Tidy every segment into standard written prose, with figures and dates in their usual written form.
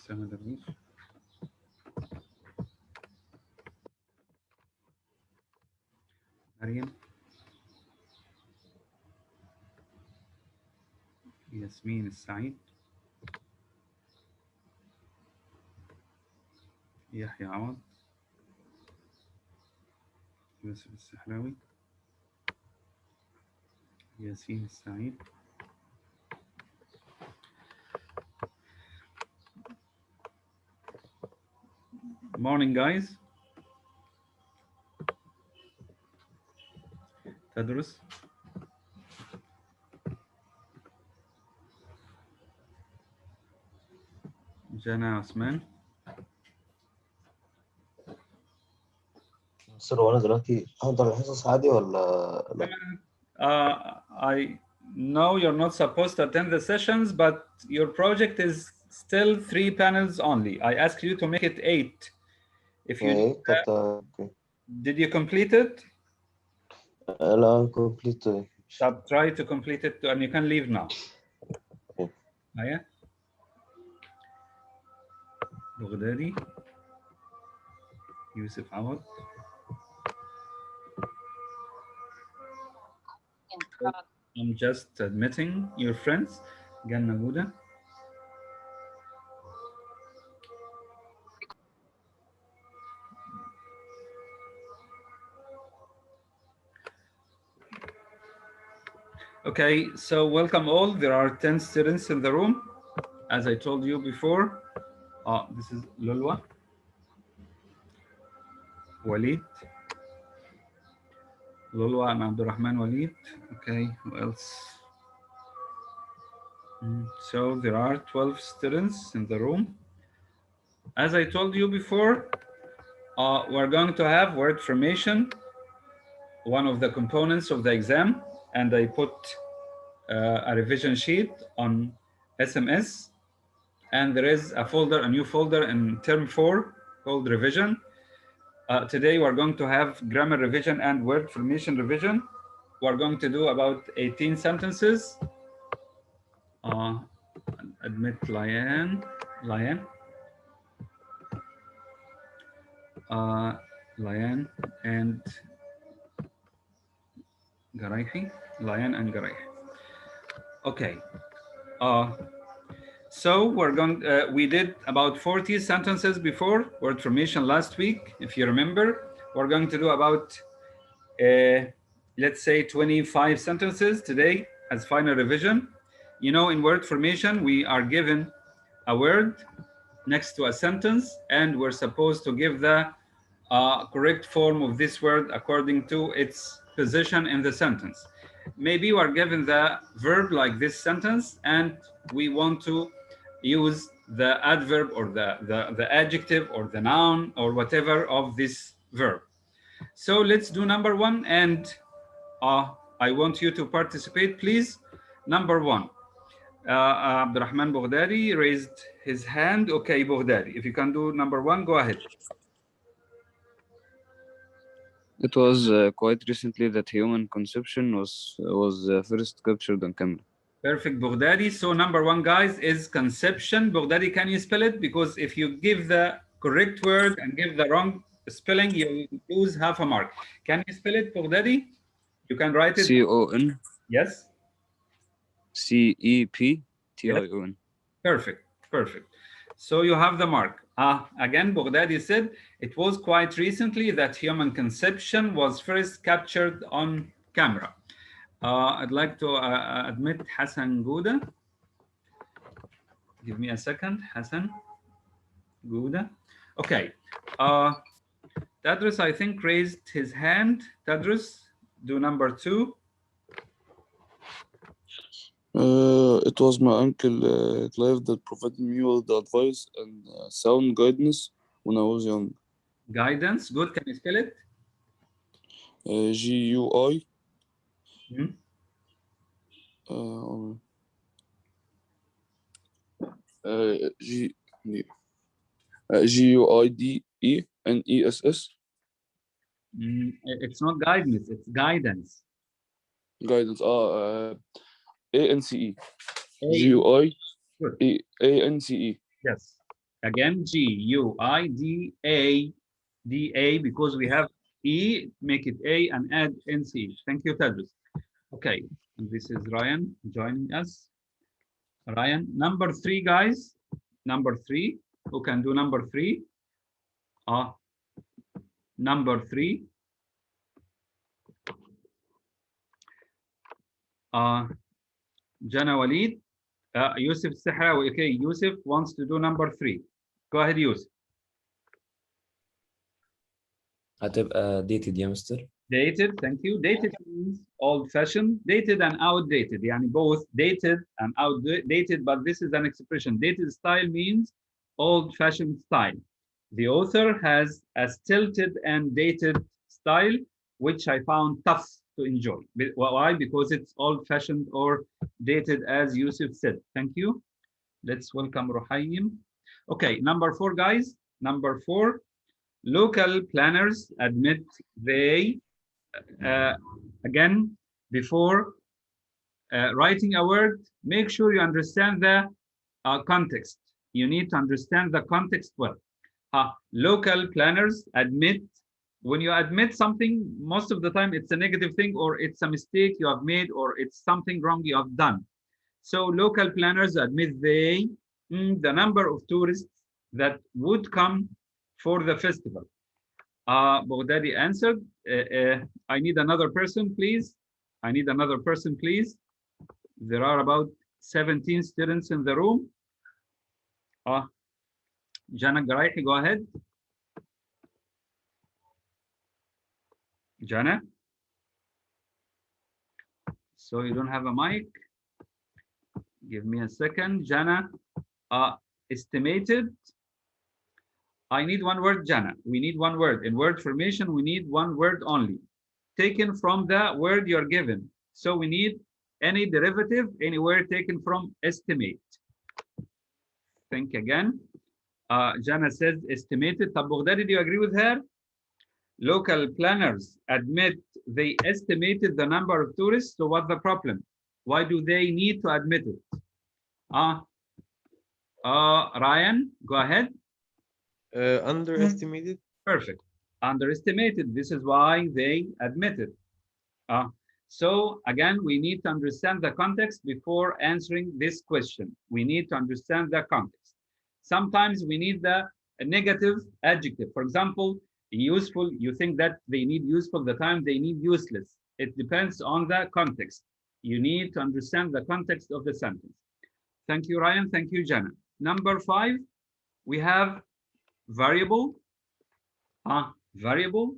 أسامة درويش. مريم. ياسمين السعيد. يحيى عوض. يوسف السحراوي. ياسين السعيد. Morning guys. تدرس. جنى عثمان. سر وانا دلوقتي احضر الحصص عادي ولا لا؟ I know you're not supposed to attend the sessions, but your project is still 3 panels only. I asked you to make it 8. If you ايه طب اوكي. did you complete it? لا كومبليت. Try to complete it and you can leave now. Okay. Aya. بغدادي. يوسف عوض. I'm just admitting your friends. Ganna Gouda. Okay, so welcome all. There are 10 students in the room. As I told you before, this is Lulwa, Walid, Lulwa and Abdurrahman Walid. Okay, who else? So there are 12 students in the room. As I told you before, we're going to have word formation, one of the components of the exam, and I put a revision sheet on SMS, and there is a new folder in term 4 called revision. Today we're going to have grammar revision and word formation revision. We're going to do about 18 sentences. Admit Lion, and Garaifi, Lion and Garaifi. Okay. So we're going. We did about 40 sentences before word formation last week, if you remember. We're going to do about, let's say, 25 sentences today as final revision. You know, in word formation, we are given a word next to a sentence, and we're supposed to give the correct form of this word according to its position in the sentence. Maybe we're given the verb like this sentence, and we want to use the adverb or the adjective or the noun or whatever of this verb. So let's do number 1, and I want you to participate, please. Number 1. Abdurrahman Boghdadi raised his hand. Okay, Boghdadi, if you can do number 1, go ahead. It was quite recently that human conception was first captured on camera. Perfect, Boghdadi. So number 1, guys, is conception. Boghdadi, can you spell it? Because if you give the correct word and give the wrong spelling, you lose half a mark. Can you spell it, Boghdadi? You can write it. C-O-N. Yes. C-E-P-T-I-O-N. Yes. Perfect, perfect. So you have the mark. Again, Boghdadi said it was quite recently that human conception was first captured on camera. I'd like to admit Hassan Gouda. Give me a second, Hassan Gouda. Okay. Tadrus, I think, raised his hand. Tadrus, do number 2. It was my uncle Clive that provided me with the advice and sound guidance when I was young. Guidance, good. Can you spell it? G-U-I. G-U-I-D-E-N-E-S-S. It's not guidance, it's guidance. Guidance. A-N-C-E. G-U-I-A-N-C-E. Yes. Again, Guida, because we have E, make it A and add NC. Thank you, Tadros. Okay, and this is Ryan joining us. Ryan, number 3, guys. Number 3. Who can do number 3? Number 3. Jana Walid. Yusuf Sahrawi. Okay, Yusuf wants to do number 3. Go ahead, Yusuf. هتبقى dated يا مستر. Dated, thank you. Dated means old-fashioned, dated and outdated. Yani both dated and outdated, but this is an expression. Dated style means old-fashioned style. The author has a stilted and dated style, which I found tough to enjoy. Why? Because it's old-fashioned or dated, as Yusuf said. Thank you. Let's welcome Ruhaym. Okay, number 4, guys. Number 4, local planners admit they, again, before writing a word, make sure you understand the context. You need to understand the context well. Local planners admit, when you admit something, most of the time it's a negative thing, or it's a mistake you have made, or it's something wrong you have done. So local planners admit they, the number of tourists that would come for the festival. Baghdadi answered. I need another person, please. I need another person, please. There are about 17 students in the room. Jana Garaihi, go ahead. Jana? So you don't have a mic? Give me a second. Jana, estimated. I need one word, Jana. We need one word. In word formation, we need one word only, taken from the word you're given. So we need any derivative, any word taken from estimate. Think again. Jana says estimated. Baghdadi, do you agree with her? Local planners admit they estimated the number of tourists. So what's the problem? Why do they need to admit it? Ryan, go ahead. Underestimated. Perfect. Underestimated. This is why they admitted. So again, we need to understand the context before answering this question. We need to understand the context. Sometimes we need the negative adjective. For example, useful, you think that they need useful, the time they need useless. It depends on the context. You need to understand the context of the sentence. Thank you, Ryan. Thank you, Jana. Number 5, we have variable. Variable.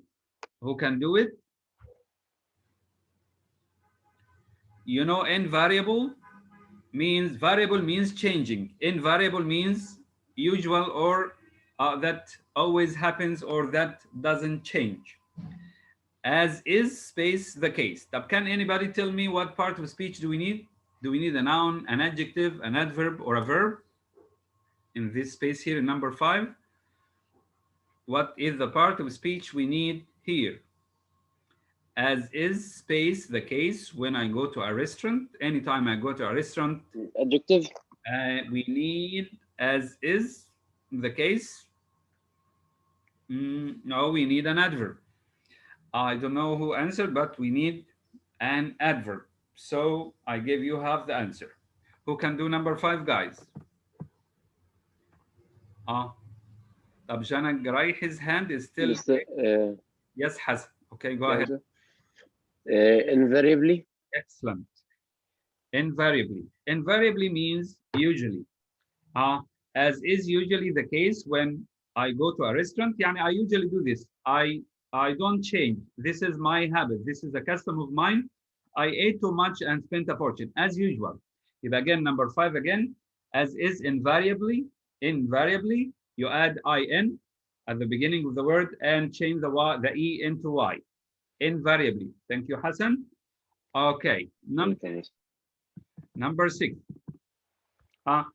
Who can do it? You know, invariable means, variable means changing. Invariable means usual, or that always happens, or that doesn't change. As is space the case. Can anybody tell me what part of speech do we need? Do we need a noun, an adjective, an adverb, or a verb? In this space here in number 5, what is the part of speech we need here? As is space the case when I go to a restaurant. Anytime I go to a restaurant, adjective. we need as is the case. No, we need an adverb. I don't know who answered, but we need an adverb. So I gave you half the answer. Who can do number 5, guys? Tabjana Garay, his hand is still. Yes, Hassan. Okay, go ahead. Invariably. Excellent. Invariably. Invariably means usually. As is usually the case when I go to a restaurant. I usually do this. I don't change. This is my habit. This is a custom of mine. I ate too much and spent a fortune, as usual. If again, number 5 again, as is invariably, you add in at the beginning of the word and change the E into Y. Invariably. Thank you, Hassan. Okay, number 6.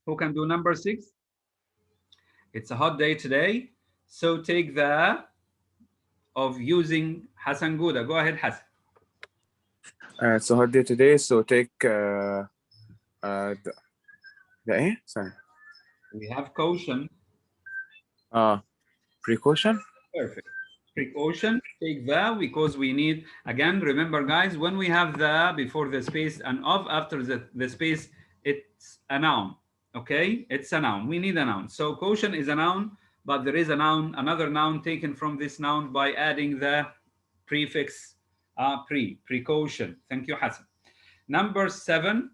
Who can do number 6? It's a hot day today, so take the of using Hassan Gouda. Go ahead, Hassan. It's a hot day today, so take sorry. We have caution. Precaution. Perfect. Precaution, take the, because we need, again, remember guys, when we have the before the space and of after the space, it's a noun, okay? It's a noun, we need a noun. So caution is a noun, but there is a noun, another noun taken from this noun by adding the prefix precaution. Thank you, Hassan. Number seven,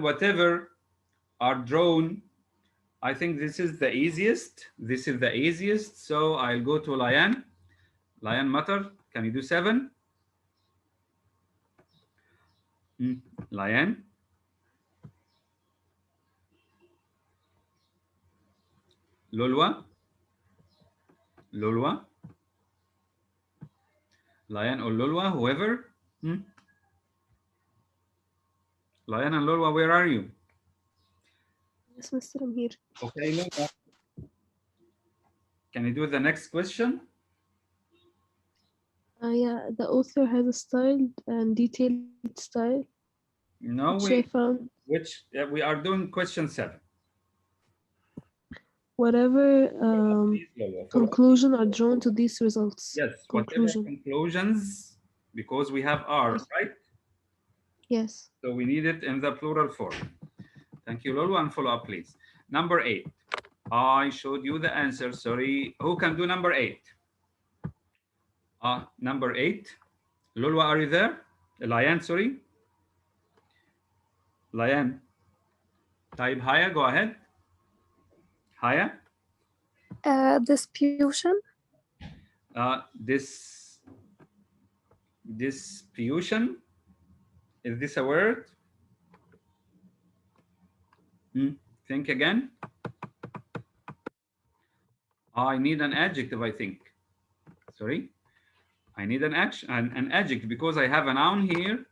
whatever are drawn, I think this is the easiest. This is the easiest. So I'll go to Layan. Layan Matar, can you do 7? Layan. Lolwa. Lolwa. Layan or Lolwa, whoever. Layan and Lolwa, where are you? Yes, Mr. I'm here. Okay, Lolwa. Can you do the next question? Yeah, the author has a style and detailed style, No, which I found. we are doing question 7. Whatever Please, Lolwa, follow up. conclusion are drawn to these results. Yes, Conclusion. whatever conclusions, because we have R, Yes. right? Yes. So we need it in the plural form. Thank you, Lolo, and follow up, please. Number 8. I showed you the answer. Sorry. Who can do number 8? Number 8. Lolo, are you there? Layan, sorry. Layan. Type Haya, go ahead. Haya. Disputation. Disputation. Is this a word? Think again. I need an adjective, I think. Sorry. I need an adjective because I have a noun here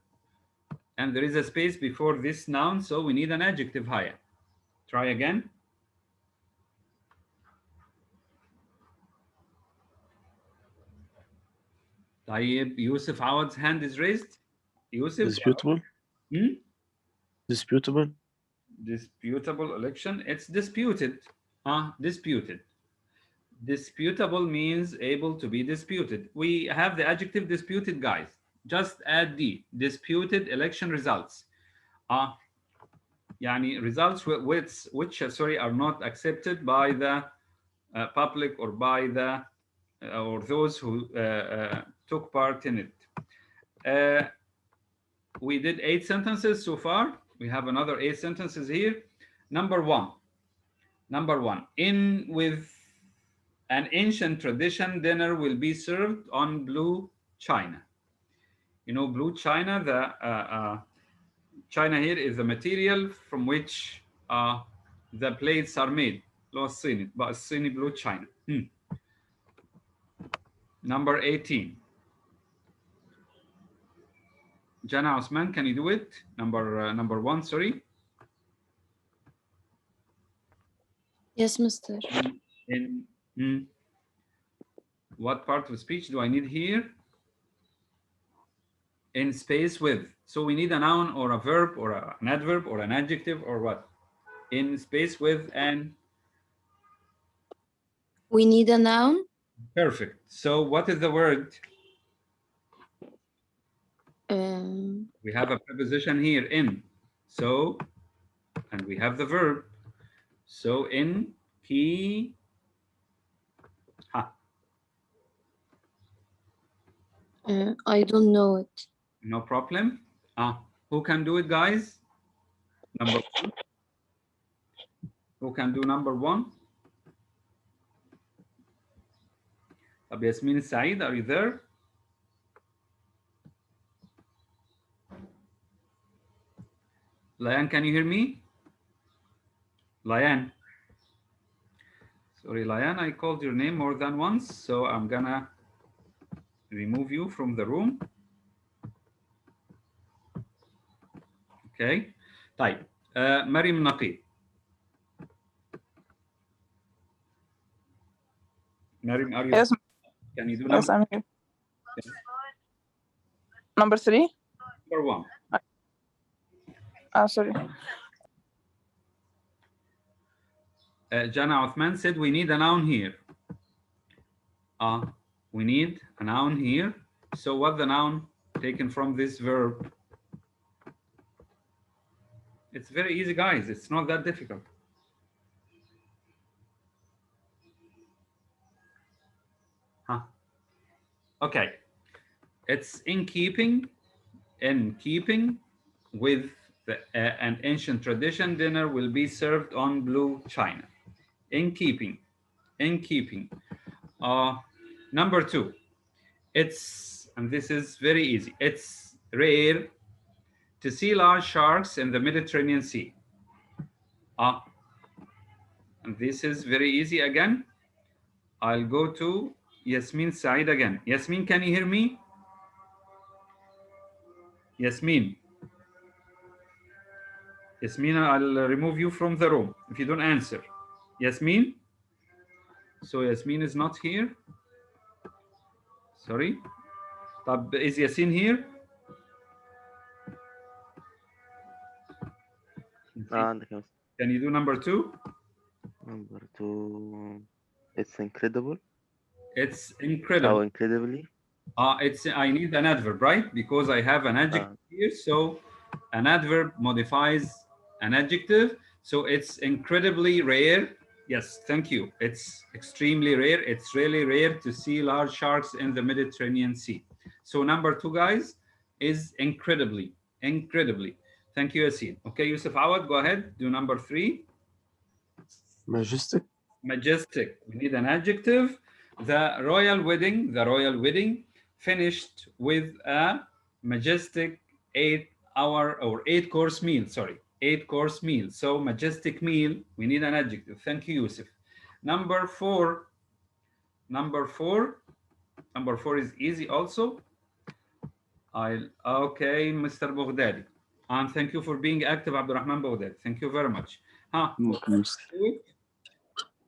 and there is a space before this noun, so we need an adjective. Higher. Try again. طيب, Yusuf Awad's hand is raised. Yusuf. Disputable. Disputable. Disputable election. It's disputed. Disputed. Disputable means able to be disputed. We have the adjective disputed, guys. Just add D. Disputed election results. Yani results which are not accepted by the public or by the or those who took part in it. We did 8 sentences so far. We have another 8 sentences here. Number one. In with an ancient tradition, dinner will be served on blue china. You know, blue china, the china here is the material from which the plates are made. But blue china. Number 18. Jana Osman, can you do it? Number 1, sorry. Yes, Mr. In what part of speech do I need here? In space with. So we need a noun or a verb or an adverb or an adjective or what? In space with and. We need a noun. Perfect. So what is the word? We have a preposition here, in. So, and we have the verb. So in ki. I don't know it. No problem. Who can do it, guys? Number 1. Who can do number 1? Yasmin Saeed, are you there? Layan, can you hear me? Layan. Sorry, Layan, I called your name more than once, so I'm gonna remove you from the room. Okay. طيب. Maryam Naqib. Maryam, are you? Yes. Can you do Yes, I'm here. Number 3. Number 1. Sorry. Jana Uthman said we need a noun here. We need a noun here. So what the noun taken from this verb? It's very easy, guys. It's not that difficult. Okay. It's in keeping with an ancient tradition. Dinner will be served on blue china. In keeping. Number 2, it's, and this is very easy, it's rare to see large sharks in the Mediterranean Sea. And this is very easy again. I'll go to Yasmin Said again. Yasmin, can you hear me? Yasmin, I'll remove you from the room if you don't answer. Yasmin? So Yasmin is not here. Sorry. Is Yasin here? Can you do number 2? Number 2, it's incredible. It's incredible. How incredibly? I need an adverb, right? Because I have an adjective here. So an adverb modifies an adjective. So it's incredibly rare. Yes, thank you. It's extremely rare. It's really rare to see large sharks in the Mediterranean Sea. So number 2, guys, is incredibly. Thank you, Yasin. Okay, Yusuf Awad, go ahead. Do number 3. Majestic. We need an adjective. The royal wedding finished with a majestic 8-course meal. Sorry, 8-course meal. So majestic meal, we need an adjective. Thank you, Yusuf. Number 4 is easy also. Okay, Mr. Baghdadi. And thank you for being active, Abdurrahman Baghdadi. Thank you very much.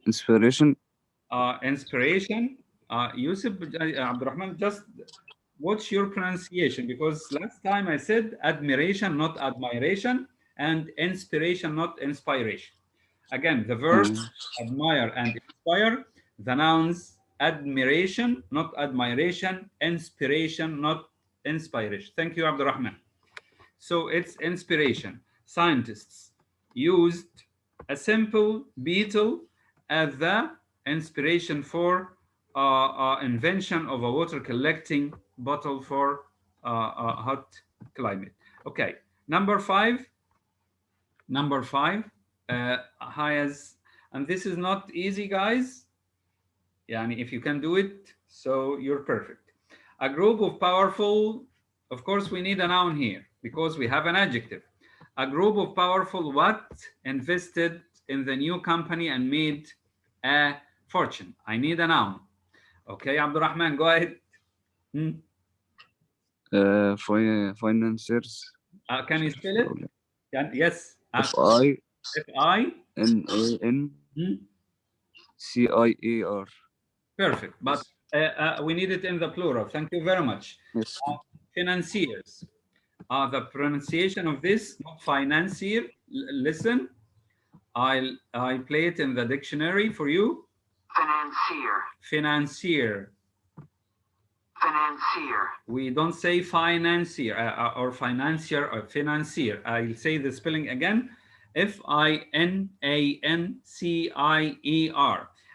Inspiration. Inspiration. Yusuf, Abdurrahman, just watch your pronunciation, because last time I said admiration, not admiration, and inspiration, not inspiration. Again, the verbs admire and inspire, the nouns admiration, not admiration, inspiration, not inspiration. Thank you, Abdurrahman. So it's inspiration. Scientists used a simple beetle as the inspiration for invention of a water collecting bottle for hot climate. Okay, number 5 has, and this is not easy, guys. Yani if you can do it, so you're perfect. A group of powerful, of course we need a noun here because we have an adjective. A group of powerful what invested in the new company and made a fortune. I need a noun. Okay, Abdurrahman, go ahead. Financiers. Can you spell it? Yes. Financiar. Perfect, but we need it in the plural. Thank you very much. Yes. Financiers. The pronunciation of this, not financier. Listen, I play it in the dictionary for you. Financier. We don't say financier or financier or financier. I'll say the spelling again. Financier.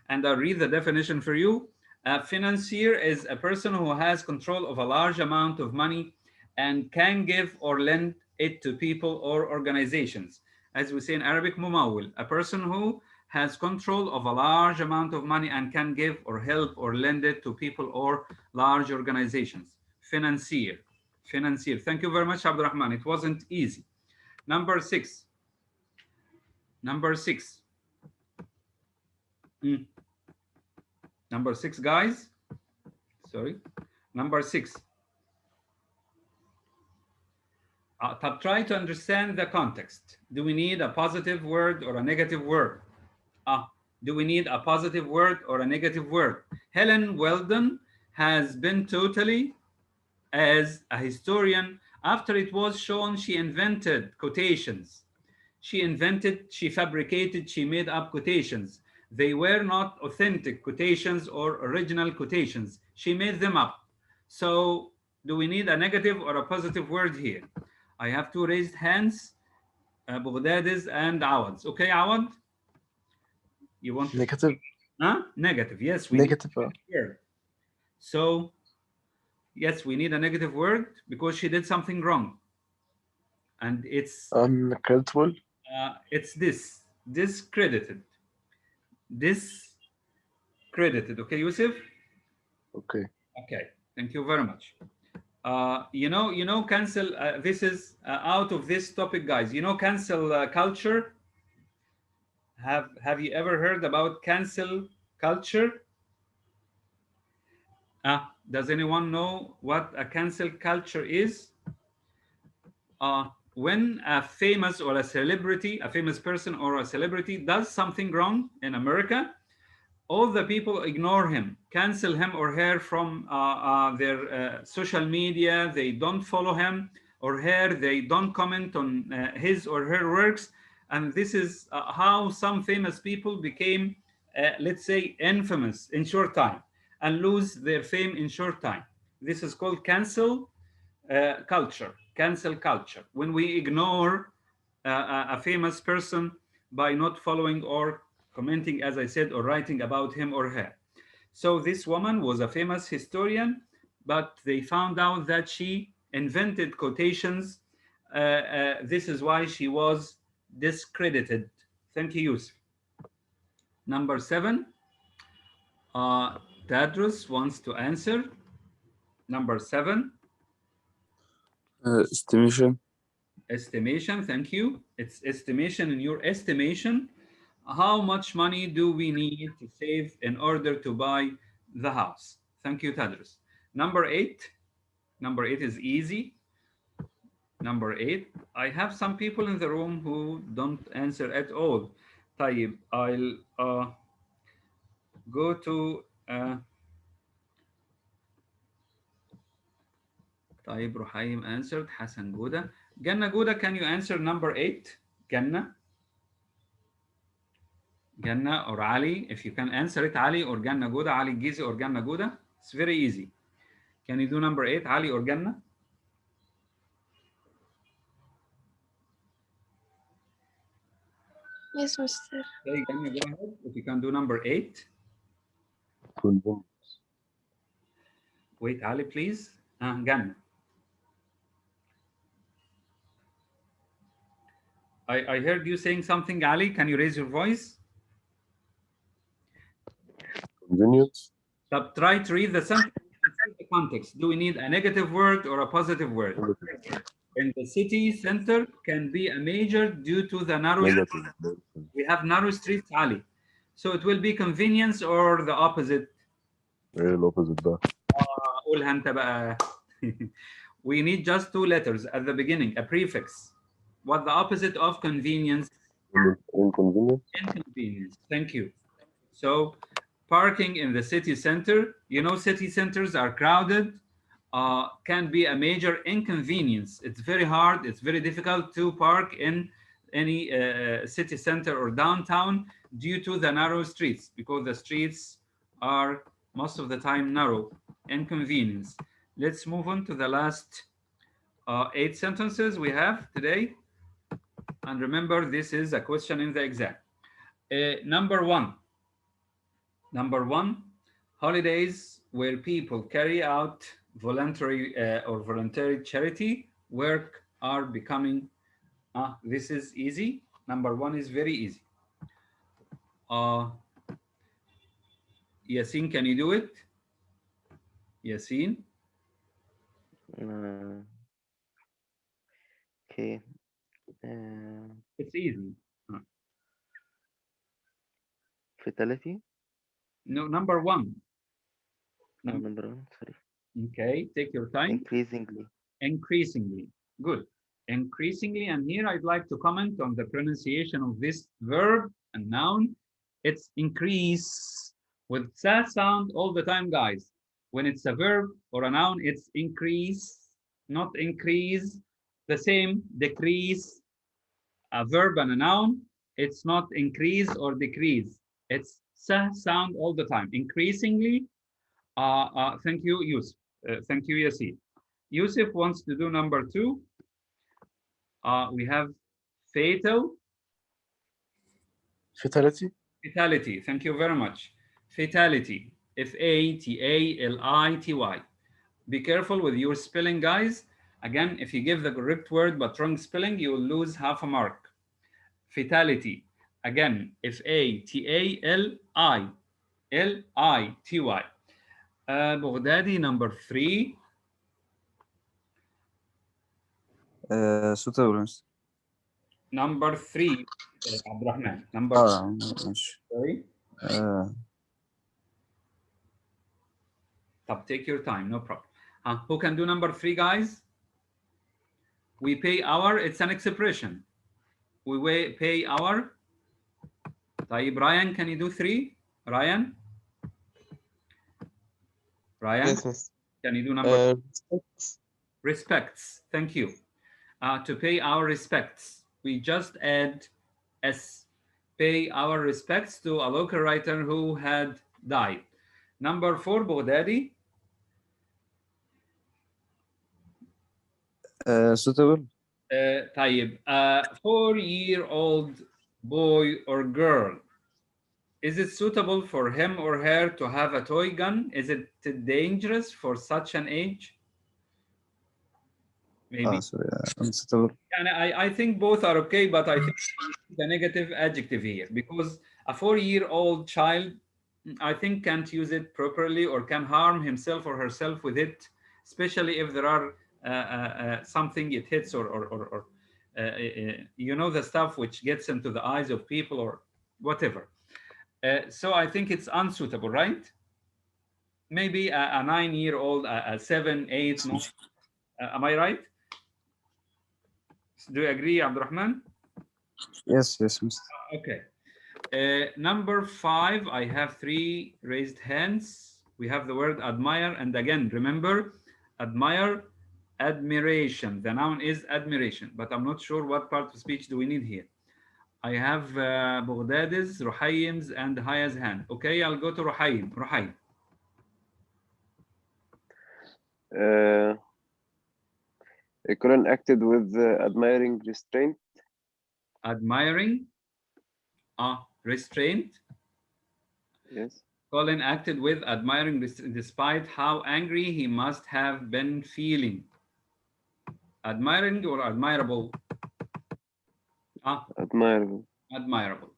And I'll read the definition for you. A financier is a person who has control of a large amount of money and can give or lend it to people or organizations. As we say in Arabic, mumawil, a person who has control of a large amount of money and can give or help or lend it to people or large organizations. Financier. Thank you very much, Abdurrahman. It wasn't easy. Number 6. Number 6, guys. Sorry. Number 6. Try to understand the context. Do we need a positive word or a negative word? Do we need a positive word or a negative word? Helen Weldon has been totally as a historian after it was shown she invented quotations. She invented, she fabricated, she made up quotations. They were not authentic quotations or original quotations. She made them up. So do we need a negative or a positive word here? I have two raised hands, Boghdadis and Awads. Okay, Awad? You want to? Negative. Huh? Negative. Yes, we need Negative. a negative word. So, yes, we need a negative word because she did something wrong. And it's Uncreditable. it's discredited. Discredited. Okay, Yusuf? Okay. Okay, thank you very much. Cancel. This is out of this topic, guys. Cancel culture. Have you ever heard about cancel culture? Does anyone know what a cancel culture is? When a famous or a celebrity, a famous person or a celebrity does something wrong in America, all the people ignore him, cancel him or her from their social media. They don't follow him or her. They don't comment on his or her works. And this is how some famous people became, let's say, infamous in short time and lose their fame in short time. This is called cancel culture, cancel culture. When we ignore a famous person by not following or commenting, as I said, or writing about him or her. So this woman was a famous historian, but they found out that she invented quotations. This is why she was discredited. Thank you, Yusuf. Number 7, Tadros wants to answer. Number 7. Estimation. Estimation, thank you. It's estimation. In your estimation, how much money do we need to save in order to buy the house? Thank you, Tadros. Number 8. Number 8 is easy. Number 8. I have some people in the room who don't answer at all. طيب, I'll go to طيب, Ruhaim answered. Hassan Gouda. Ganna Gouda, can you answer number 8? Ganna? Ganna or Ali, if you can answer it, Ali or Ganna Gouda, Ali Gizi or Ganna Gouda. It's very easy. Can you do number 8, Ali or Ganna? Yes, Mr. Okay, Ganna, go ahead. If you can do number 8. Convenience. Wait, Ali, please. Ganna. I heard you saying something, Ali. Can you raise your voice? Convenience. But try to read the sentence and see the context. Do we need a negative word or a positive word? In the city center can be a major due to the narrow streets. We have narrow streets, Ali. So it will be convenience or the opposite. ايه الopposite ده؟ قولها انت بقى. We need just 2 letters at the beginning, a prefix. What the opposite of convenience? Inconvenience. Inconvenience. Thank you. So parking in the city center, city centers are crowded, can be a major inconvenience. It's very hard, it's very difficult to park in any city center or downtown due to the narrow streets, because the streets are most of the time narrow. Inconvenience. Let's move on to the last 8 sentences we have today. And remember, this is a question in the exam. Number 1. Number 1, holidays where people carry out voluntary charity work are becoming. This is easy. Number 1 is very easy. Yasin, can you do it? Yasin? Okay. It's easy. Fatality. No, number 1. Number 1, sorry. Okay, take your time. Increasingly. Increasingly. Good. Increasingly, and here I'd like to comment on the pronunciation of this verb and noun. It's increase with sa sound all the time, guys. When it's a verb or a noun, it's increase, not increase. The same, decrease. a verb and a noun, it's not increase or decrease. It's sound all the time. Increasingly. Thank you, Yusuf. Thank you, Yassi. Yusuf wants to do number 2. We have fatal. Fatality. Fatality. Thank you very much. Fatality. Fatality. Be careful with your spelling, guys. Again, if you give the correct word but wrong spelling, you will lose half a mark. Fatality. Again, Fatality. Baghdadi, number 3. Suitable. Number 3. Abdurrahman. Number 3. ماشي. Sorry. آه، Take your time, no problem. Who can do number 3, guys? We pay our, it's an expression. We pay our. طيب, Ryan, can you do 3? Ryan? Yes, miss. Can you do number Respects. respects? Thank you. To pay our respects, we just add S. Pay our respects to a local writer who had died. Number 4, Baghdadi. suitable. طيب, 4-year-old boy or girl, is it suitable for him or her to have a toy gun? Is it dangerous for such an age? Maybe. Sorry, unsuitable. And I think both are okay, but I think the negative adjective here, because a 4-year-old child, I think, can't use it properly or can harm himself or herself with it, especially if there are something it hits or you know, the stuff which gets into the eyes of people or whatever. So I think it's unsuitable, right? Maybe a 9-year-old, a 7, 8, no? Am I right? Do you agree, Abdurrahman? Yes, Mr. Okay. Number 5, I have 3 raised hands. We have the word admire, and again, remember, admire, admiration. The noun is admiration, but I'm not sure what part of speech do we need here. I have Baghdadi's, Ruhaym's, and Haya's hand. Okay, I'll go to Ruhaym. Ruhaym. Colin acted with admiring restraint. Admiring, restraint. Yes. Colin acted with admiring despite how angry he must have been feeling. Admiring or admirable? Admirable. Admirable.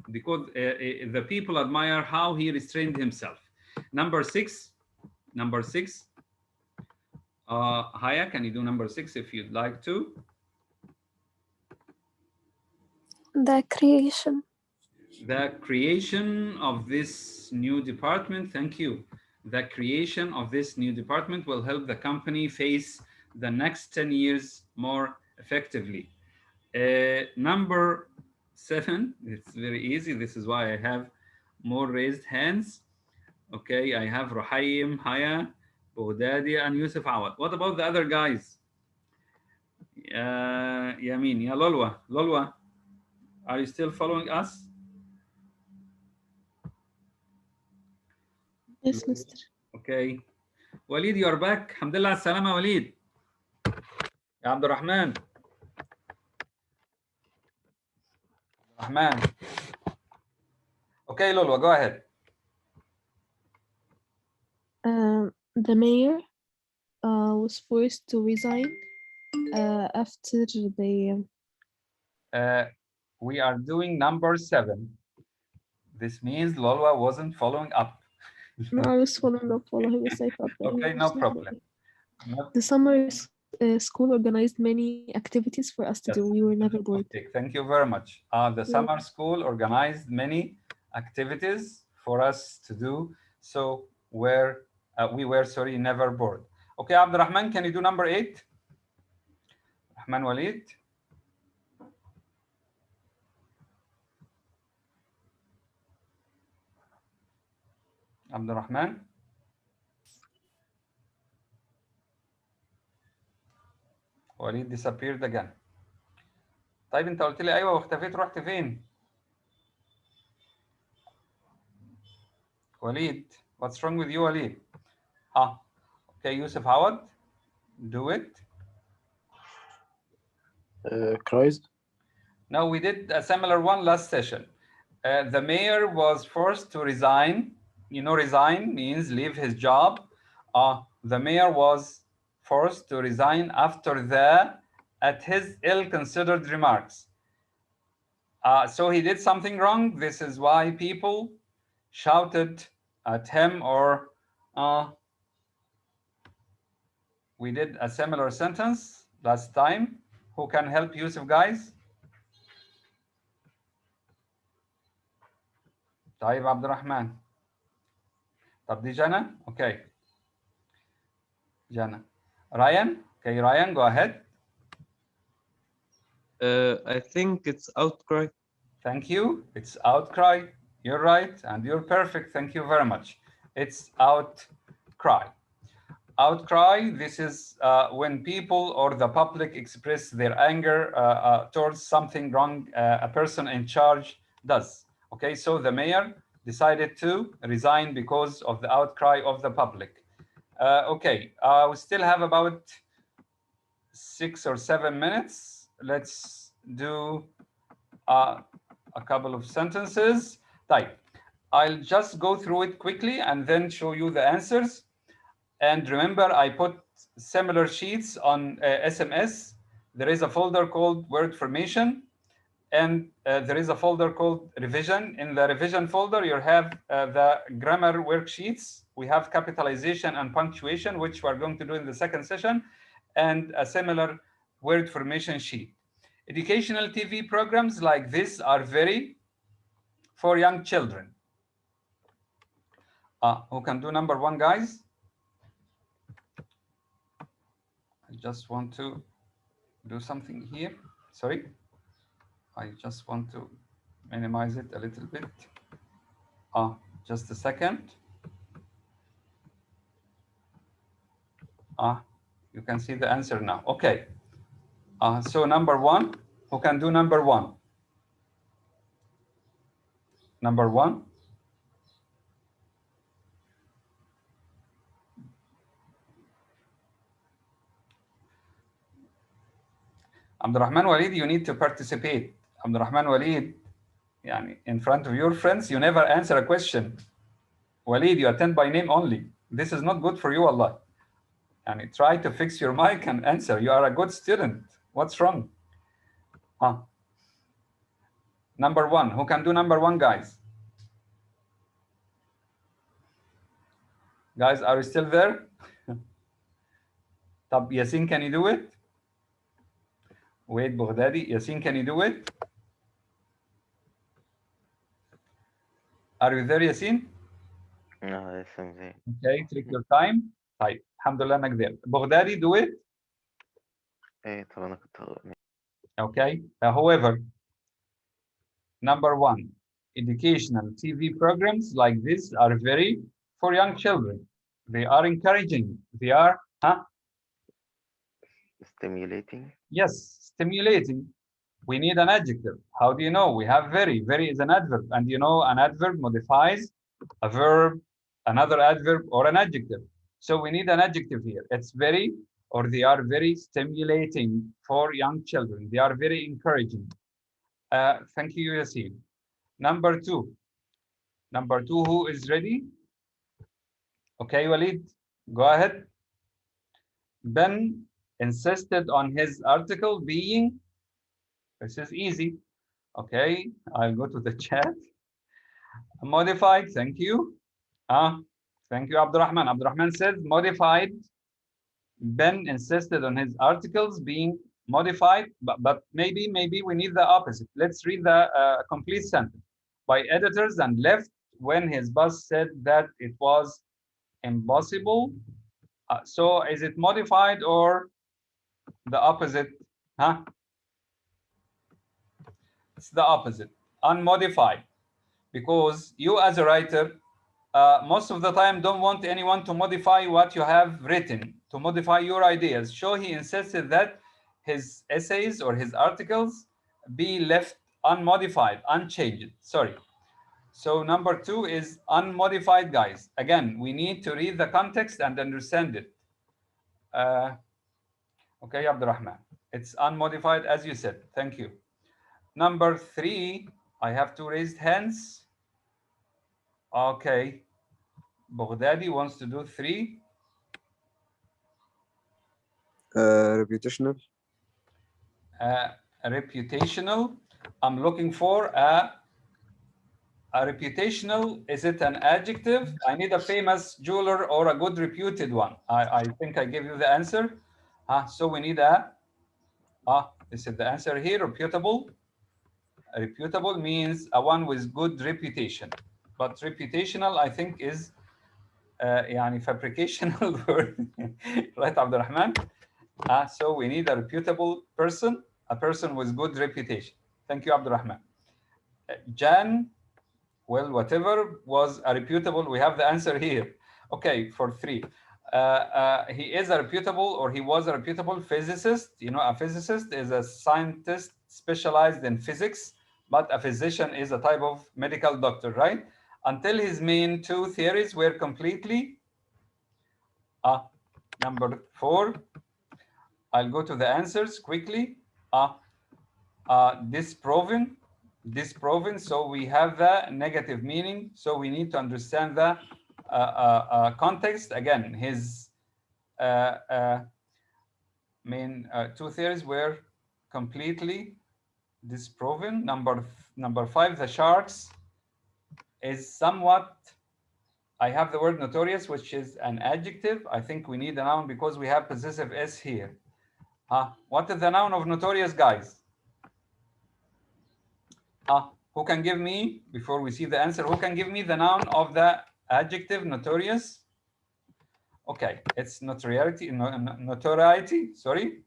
Because the people admire how he restrained himself. Number 6. Number 6. Haya, can you do number 6 if you'd like to? The creation. The creation of this new department, thank you. The creation of this new department will help the company face the next 10 years more effectively. Number 7, it's very easy. This is why I have more raised hands. Okay, I have Ruhaym, Haya, Baghdadi, and Yusuf Awad. What about the other guys? Yamin, ya Lolwa. Lolwa, are you still following us? Yes, Mister. Okay. Walid, you are back. Alhamdulillah, salama, Walid. Ya Abdurrahman. Rahman. Okay, Lolwa, go ahead. The mayor was forced to resign after the. We are doing number 7. This means Lolwa wasn't following up. No, I was following up. Wallahi, I thought that Okay, you no were problem. The summer school organized many activities for us to do. We were never bored. Okay, thank you very much. The summer school organized many activities for us to do, so we were sorry, never bored. Okay, Abdurrahman, can you do number 8? Rahman Walid. Abdurrahman. Walid disappeared again. طيب انت قلت لي ايوه واختفيت، رحت فين؟ وليد، what's wrong with you وليد؟ Okay, Yusuf Awad, do it. Cries. No, we did a similar one last session. The mayor was forced to resign. You know, resign means leave his job. The mayor was forced to resign after at his ill-considered remarks. So he did something wrong. This is why people shouted at him, or we did a similar sentence last time. Who can help Yusuf, guys? طيب عبد الرحمن. طب دي جنى. Okay. Jana. Ryan? Okay, Ryan, go ahead. I think it's outcry. Thank you. It's outcry. You're right, and you're perfect. Thank you very much. It's outcry. Outcry, this is when people or the public express their anger towards something wrong a person in charge does. Okay, so the mayor decided to resign because of the outcry of the public. Okay, we still have about 6 or 7 minutes. Let's do a couple of sentences. Type. I'll just go through it quickly and then show you the answers. And remember, I put similar sheets on SMS. There is a folder called word formation, and there is a folder called revision. In the revision folder, you have the grammar worksheets. We have capitalization and punctuation, which we're going to do in the second session, and a similar word formation sheet. Educational TV programs like this are very for young children. Who can do number 1, guys? I just want to do something here. Sorry. I just want to minimize it a little bit. Just a second. You can see the answer now. Okay. So number 1, who can do number 1? Number 1. Abdurrahman Walid, you need to participate. Abdurrahman Walid, in front of your friends, you never answer a question. Walid, you attend by name only. This is not good for you, Allah. Try to fix your mic and answer. You are a good student. What's wrong? Number 1. Who can do number 1, guys? Guys, are you still there? Tab Yasin, can you do it? Wait, Baghdadi. Yasin, can you do it? Are you there, Yasin? No, yes, I'm there. Okay, take your time. طيب الحمد لله انك there. Baghdadi, do it. طب أنا كنت هقول. Okay. However, number 1, educational TV programs like this are very for young children. They are encouraging. They are Stimulating. Yes, stimulating. We need an adjective. How do you know? We have very. Very is an adverb, and you know an adverb modifies a verb, another adverb, or an adjective. So we need an adjective here. It's very, or they are very stimulating for young children. They are very encouraging. Thank you, Yasin. Number 2. Number 2, who is ready? Okay, Walid, go ahead. Ben insisted on his article being, this is easy. Okay, I'll go to the chat. Modified, thank you. Thank you, Abdurrahman. Abdurrahman says modified. Ben insisted on his articles being modified, but maybe we need the opposite. Let's read the complete sentence. By editors and left when his boss said that it was impossible. So is it modified or the opposite? It's the opposite, unmodified, because you as a writer most of the time don't want anyone to modify what you have written, to modify your ideas. So he insisted that his essays or his articles be left unmodified, unchanged. Sorry. So number 2 is unmodified, guys. Again, we need to read the context and understand it. Okay, Abdurrahman. It's unmodified, as you said. Thank you. Number 3, I have 2 raised hands. Okay. Baghdadi wants to do 3. Reputational. Reputational. I'm looking for a reputational. Is it an adjective? I need a famous jeweler or a good reputed one. I think I gave you the answer. So we need a, this is the answer here, reputable. Reputable means a one with good reputation. But reputational, I think, is يعني fabricational word. Right, Abdurrahman? So we need a reputable person, a person with good reputation. Thank you, Abdurrahman. Jan, well, whatever was a reputable, we have the answer here. Okay, for 3. He is a reputable, or he was a reputable physicist. You know, a physicist is a scientist specialized in physics, but a physician is a type of medical doctor, right? Until his main 2 theories were completely number 4. I'll go to the answers quickly. Disproven. So we have the negative meaning. So we need to understand the context. Again, his main 2 theories were completely disproven. Number 5, the sharks is somewhat. I have the word notorious, which is an adjective. I think we need a noun because we have possessive S here. What is the noun of notorious, guys? Who can give me, before we see the answer, who can give me the noun of the adjective notorious? Okay, it's notoriety, sorry.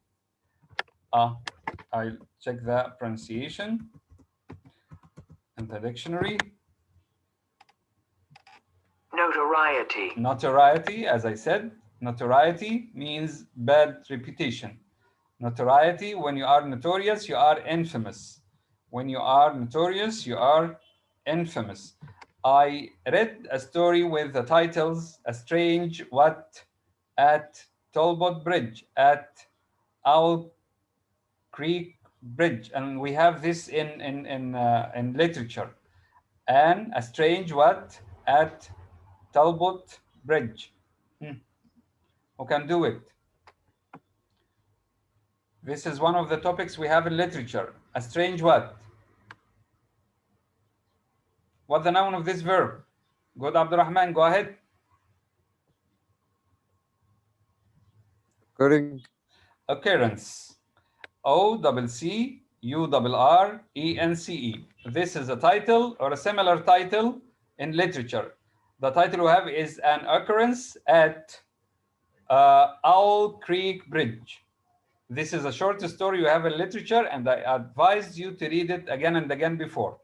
I'll check the pronunciation in the dictionary. Notoriety. Notoriety, as I said, notoriety means bad reputation. Notoriety, when you are notorious, you are infamous. When you are notorious, you are infamous. I read a story with the titles "A Strange What at Talbot Bridge," at Owl Creek Bridge, and we have this in literature. And a strange what at Talbot Bridge. Who can do it? This is one of the topics we have in literature. A strange what? What's the noun of this verb? Good, Abdurrahman, go ahead. Occurring. Occurrence. OCCURRENCE. This is a title or a similar title in literature. The title we have is An Occurrence at Owl Creek Bridge. This is a short story you have in literature, and I advise you to read it again and again before.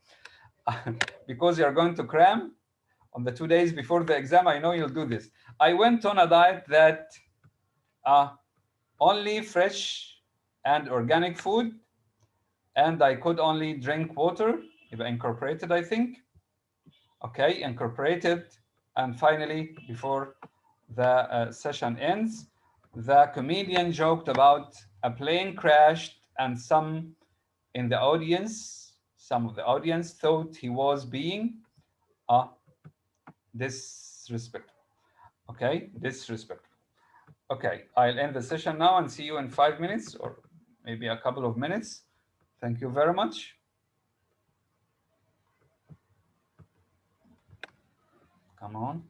Because you're going to cram on the 2 days before the exam. I know you'll do this. I went on a diet that only fresh and organic food, and I could only drink water. Incorporated, I think. Okay, incorporated. And finally, before the session ends, the comedian joked about a plane crashed, and some of the audience thought he was being disrespectful. Okay, disrespectful. Okay, I'll end the session now and see you in 5 minutes or maybe a couple of minutes. Thank you very much. Come on.